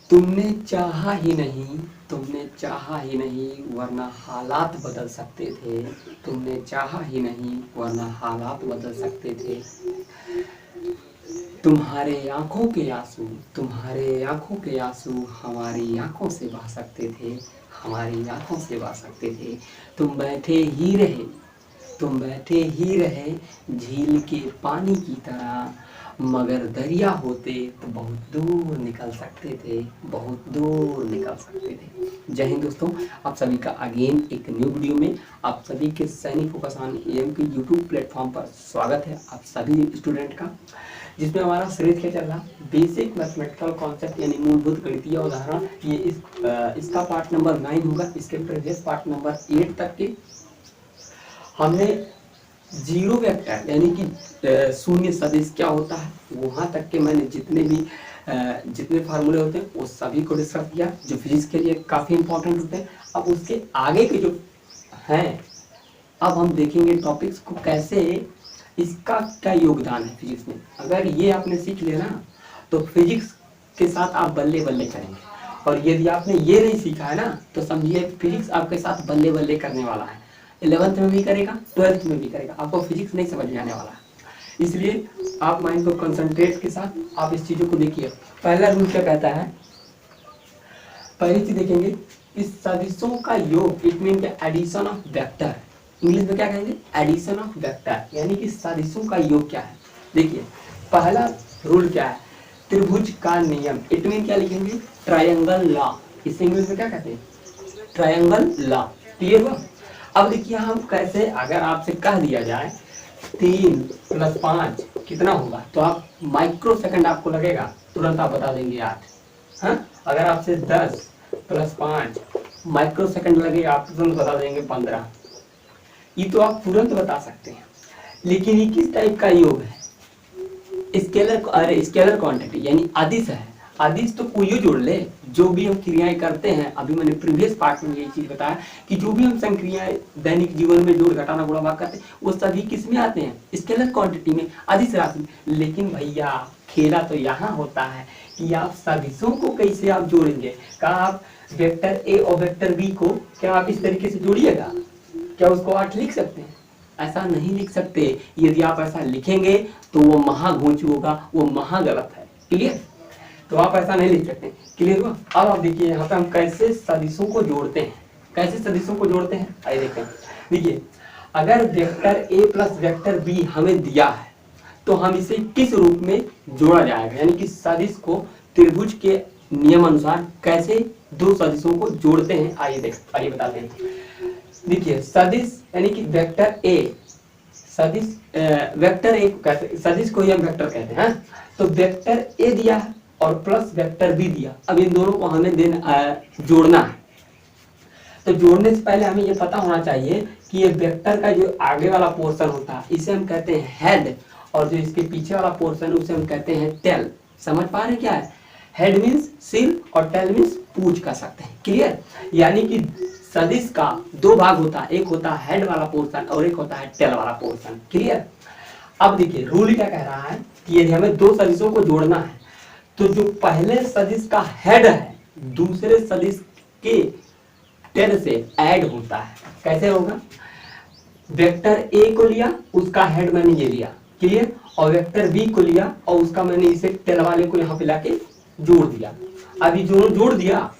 तुमने चाहा ही नहीं, तुमने चाहा ही नहीं वरना हालात बदल सकते थे। तुमने चाहा ही नहीं वरना हालात बदल सकते थे। तुम्हारे आंखों के आंसू, तुम्हारे आंखों के आंसू हमारी आंखों से बह सकते थे, हमारी आंखों से बह सकते थे। तुम बैठे ही रहे, तुम बैठे ही रहे झील के पानी की तरह, मगर दरिया होते तो बहुत दूर निकल सकते थे, बहुत दूर निकल सकते थे। जय हिंद दोस्तों, आप सभी का अगेन एक न्यू वीडियो में आप सभी के सैनिक फोकस ऑन एएम के यूट्यूब प्लेटफॉर्म पर स्वागत है आप सभी स्टूडेंट का, जिसमें हमारा सीरीज क्या चल रहा बेसिक मैथमेटिकल कॉन्सेप्ट यानी मूलभूत गणितीय उदाहरण। ये इसका पार्ट नंबर 9 होगा। इसके प्रीवियस पार्ट नंबर 8 तक के हमने जीरो वेक्टर यानी कि शून्य सदिश क्या होता है वहां तक के मैंने जितने फार्मूले होते हैं वो सभी को डिस्कस किया, जो फिजिक्स के लिए काफी इंपॉर्टेंट होते हैं। अब उसके आगे के जो हैं, अब हम देखेंगे टॉपिक्स को कैसे, इसका क्या योगदान है फिजिक्स में। अगर ये आपने सीख लिया ना तो फिजिक्स के साथ आप बल्ले बल्ले करेंगे, और यदि आपने ये नहीं सीखा है ना तो समझिए फिजिक्स आपके साथ बल्ले बल्ले करने वाला है। 11th में भी करेगा, 12th में भी करेगा, आपको फिजिक्स नहीं समझ में आने वाला है। इसलिए आप माइंड को कंसंट्रेट के साथ आप इस चीजों को देखिए। पहला रूल क्या कहता है, पहली चीज देखेंगे, इस सदिशों का योग, it mean addition of vector. English में क्या कहेंगे, एडिशन ऑफ वेक्टर, यानी कि सदिशों का योग क्या है। देखिए पहला रूल क्या है, त्रिभुज का नियम, इट मीन क्या लिखेंगे, ट्रायंगल लॉ। इसे इंग्लिश में क्या कहते हैं, ट्रायंगल लॉ। क्लियर हुआ। अब देखिए हम कैसे, अगर आपसे कह दिया जाए 3 + 5 कितना होगा तो आप माइक्रो सेकंड आपको लगेगा, तुरंत आप बता देंगे 8। हाँ, अगर आपसे 10 + 5 माइक्रो सेकंड लगेगा, आप तुरंत बता देंगे 15। ये तो आप तुरंत बता सकते हैं। लेकिन ये किस टाइप का योग है, स्केलर क्वांटिटी यानी अदिश है। अदिश तो कोई जोड़ ले, जो भी हम क्रियाएं करते हैं, अभी मैंने प्रीवियस पार्ट में ये चीज बताया कि जो भी हम संक्रियाएं दैनिक जीवन में जोड़ घटाना गुणा भाग करते हैं वो सभी किस में आते हैं, स्केलर क्वांटिटी में, अदिश राशि में। लेकिन भैया खेला तो यहाँ होता है कि आप सदिशों को कैसे आप जोड़ेंगे। क्या आप वेक्टर ए और वेक्टर बी को क्या आप इस तरीके से जोड़िएगा, क्या उसको 8 लिख सकते हैं? ऐसा नहीं लिख सकते। यदि आप ऐसा लिखेंगे तो वो महाघोंचू होगा, वो महा गलत है। क्लियर, तो आप ऐसा नहीं लिख सकते। क्लियर हुआ। अब आप देखिए यहाँ पे हम कैसे सदिशों को जोड़ते हैं, कैसे सदिशों को जोड़ते हैं आइए देखें। देखिए अगर vector A plus vector B हमें दिया है तो हम इसे किस रूप में जोड़ा जाएगा, यानी कि सदिश को त्रिभुज के नियम अनुसार कैसे दो सदिशों को जोड़ते हैं, आइए बताते हैं। देखिए सदिश यानी कि वेक्टर ए, सदिश वेक्टर ए सदिश को ही हम वेक्टर कहते हैं। तो वेक्टर ए दिया है और प्लस वेक्टर बी दिया। अब इन दोनों को हमें जोड़ना है। तो जोड़ने से पहले हमें ये पता होना चाहिए कि ये वेक्टर का जो आगे वाला पोर्शन होता है इसे हम कहते हैं हेड, और जो इसके पीछे वाला पोर्शन उसे हम कहते हैं टेल। समझ पा रहे क्या है, हेड मीन्स सिर और टेल मीन्स पूंछ कह सकते हैं। क्लियर, यानी कि सदिश का दो भाग होता है, एक होता है हेड वाला पोर्शन और एक होता है टेल वाला पोर्शन। क्लियर। अब देखिए रूल क्या कह रहा है कि यदि हमें दो सदिशों को जोड़ना है तो जो पहले सदिश का हेड है दूसरे सदिश के टेल से ऐड होता है। कैसे होगा, वेक्टर ए को लिया, उसका हेड मैंने ये लिया, क्लियर, और वेक्टर बी को लिया और उसका मैंने इसे टेल वाले को यहाँ पे लाके जोड़ दिया। अभी दोनों जोड़ दिया,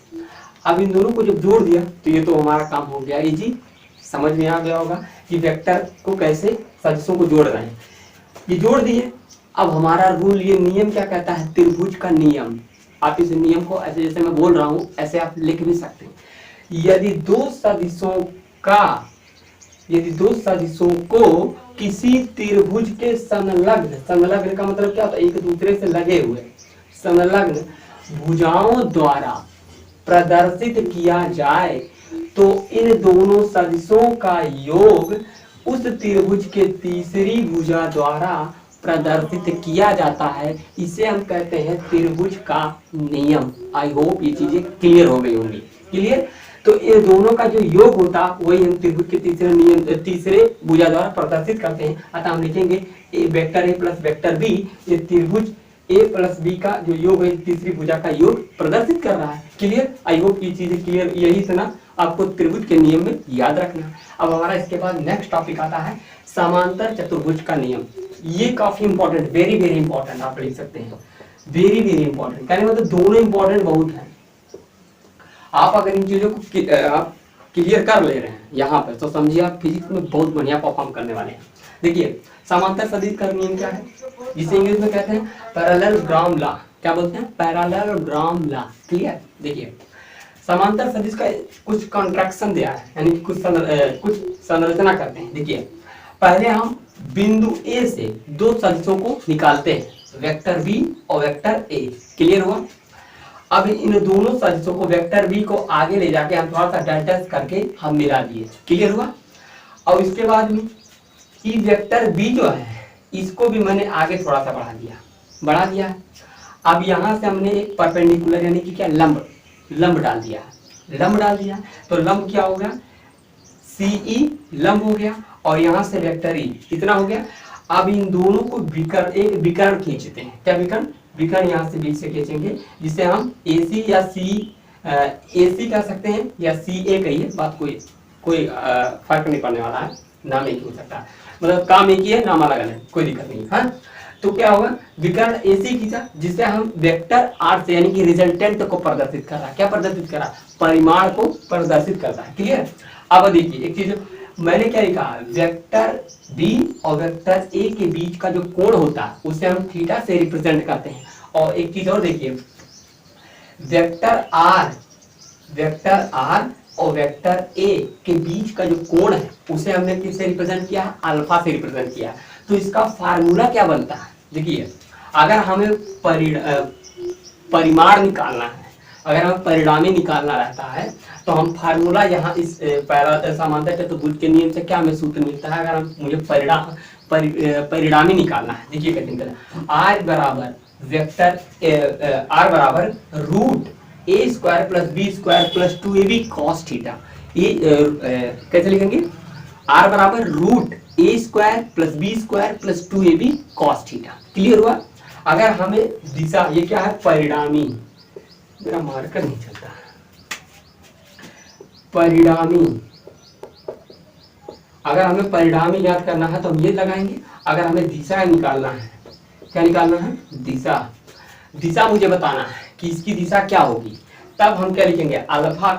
अब इन दोनों को जब जोड़ दिया तो ये तो हमारा काम हो गया इजी। समझ में आ गया होगा कि वेक्टर को कैसे सदिशों को जोड़ रहे हैं। ये जोड़ दिए। अब हमारा रूल, ये नियम क्या कहता है, त्रिभुज का नियम। आप इस नियम को ऐसे जैसे मैं बोल रहा हूं ऐसे आप लिख भी सकते हैं। यदि दो सदिशों को किसी त्रिभुज के संलग्न, संलग्न का मतलब क्या होता है, एक दूसरे से लगे हुए, संलग्न भुजाओं द्वारा प्रदर्शित किया जाए तो इन दोनों सदिशों का योग उस त्रिभुज के तीसरी भुजा द्वारा प्रदर्शित किया जाता है। इसे हम कहते हैं त्रिभुज का नियम। आई होप ये चीजें क्लियर हो गई होंगी। क्लियर, तो ये दोनों का जो योग होता वही हम त्रिभुज के तीसरे भुजा द्वारा प्रदर्शित करते हैं। अतः हम लिखेंगे vector A plus vector B, ये त्रिभुज ए प्लस बी का जो योग है तीसरी भुजा का योग प्रदर्शित कर रहा है। क्लियर? आई होप ये चीजें क्लियर, यही से ना आपको त्रिभुज के नियम में याद रखना। अब हमारा इसके बाद नेक्स्ट टॉपिक आता है समांतर चतुर्भुज का नियम। ये काफी इंपॉर्टेंट, वेरी वेरी इंपॉर्टेंट आप लिख सकते हैं, वेरी वेरी इंपॉर्टेंट। कहने मतलब दोनों इंपॉर्टेंट बहुत है। आप अगर इन चीजों को आप क्लियर कर ले रहे हैं यहाँ पर तो समझिए आप फिजिक्स में बहुत बढ़िया परफॉर्म करने वाले हैं। देखिए समांतर सदिश का नियम क्या है, जिसे इंग्लिश में कहते हैं पैरेललोग्राम लॉ। क्या बोलते हैं? Parallelogram law. क्लियर? देखिए समांतर सदिश का कुछ कॉन्ट्रैक्शन दिया है, यानी कि कुछ संरचना करते हैं। देखिए पहले हम बिंदु ए से दो सदिशों को निकालते हैं, वेक्टर बी और वेक्टर ए। क्लियर हुआ? अब इन दोनों सदिशों को वेक्टर बी को आगे ले जाके हम थोड़ा सा डेल्टा करके हम मिला दिए। क्लियर हुआ? और इसके बाद में ये वेक्टर बी जो है इसको भी मैंने आगे थोड़ा सा बढ़ा दिया। अब यहाँ से हमने एक परपेंडिकुलर यानी कि क्या लंब डाल दिया। तो लंब क्या हो गया? सीई लंब हो गया और यहाँ से वेक्टर ई कितना हो गया। अब इन दोनों को एक विकर्ण खींचते हैं। क्या विकर्ण यहाँ से बीच से खींचेंगे, जिसे हम AC या AC कह सकते हैं या CA कहिए, बात कोई फर्क नहीं पड़ने वाला है, नाम एक हो सकता है, मतलब काम एक ही है, नाम अलग अलग, कोई दिक्कत नहीं है। तो क्या होगा, विकर्ण AC खींचा जिससे हम वेक्टर R से यानी कि रिजल्टेंट को प्रदर्शित कर रहा है। क्या प्रदर्शित कर रहा है? परिमाण को प्रदर्शित कर रहा है। क्लियर? अब देखिए एक चीज मैंने क्या लिखा, वेक्टर B और वेक्टर A के बीच का जो कोण होता है उसे हम थीटा से रिप्रेजेंट करते हैं। और एक चीज और देखिए, वेक्टर R और वेक्टर A के बीच का जो कोण है उसे हमने किससे रिप्रेजेंट किया? अल्फा से रिप्रेजेंट किया। तो इसका फार्मूला क्या बनता है? देखिए अगर हमें परिमाण निकालना है, अगर हमें परिणामी निकालना रहता है तो हम फार्मूला यहाँ इस समांतर चतुर्भुज के नियम से क्या हमें सूत्र मिलता है? अगर मुझे परिणामी निकालना है, देखिए कहते हैं R बराबर root A square plus B square plus 2AB cos theta. ये कैसे लिखेंगे? R बराबर root A square plus B square plus 2AB cos theta. Clear हुआ? अगर हमें दिशा, ये क्या है? परिणामी, मेरा मार्कर नहीं चलता, परिणामी। अगर हमें परिणामी याद करना है तो हम ये लगाएंगे। अगर हमें दिशा निकालना है, क्या निकालना है? दिशा मुझे बताना है कि इसकी दिशा क्या होगी, तब हम क्या लिखेंगे? अल्फा,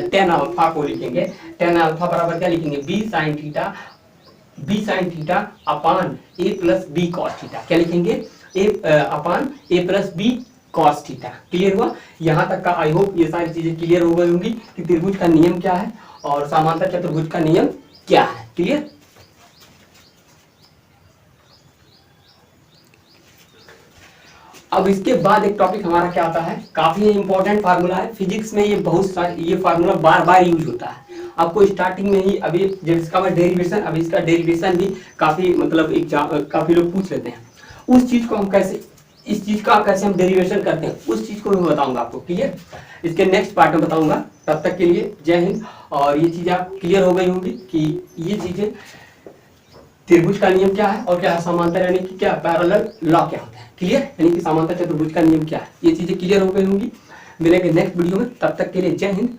टेन अल्फा को लिखेंगे। टेन अल्फा बराबर क्या लिखेंगे? B sine theta upon A plus B cos theta. क्या लिखेंगे? A upon A plus B cos theta. Clear हुआ? यहाँ तक का आई होप ये सारी चीजें क्लियर हो गई होंगी कि त्रिभुज का नियम क्या है और समांतर चतुर्भुज का नियम क्या है। क्लियर? अब इसके बाद एक टॉपिक हमारा क्या आता है, काफी इंपॉर्टेंट फार्मूला है फिजिक्स में। ये फार्मूला बार बार यूज होता है। आपको स्टार्टिंग में ही अभी जब इसका डेरिवेशन, अभी इसका डेरिवेशन भी काफी मतलब काफी लोग पूछ लेते हैं। उस चीज को हम कैसे, इस चीज का कैसे हम डेरिवेशन करते हैं उस चीज को मैं बताऊंगा आपको। क्लियर? इसके नेक्स्ट पार्ट में बताऊंगा। तब तक के लिए जय हिंद। और ये चीजें आप क्लियर हो गई होंगी कि ये चीजें त्रिभुज का नियम क्या है और क्या है समांतर यानी कि क्या पैरेलल लॉ क्या होता है। क्लियर? यानी कि समांतर चतुर्भुज का नियम क्या है, ये चीजें क्लियर हो गई होंगी। मिलेंगे नेक्स्ट वीडियो में, तब तक के लिए जय हिंद।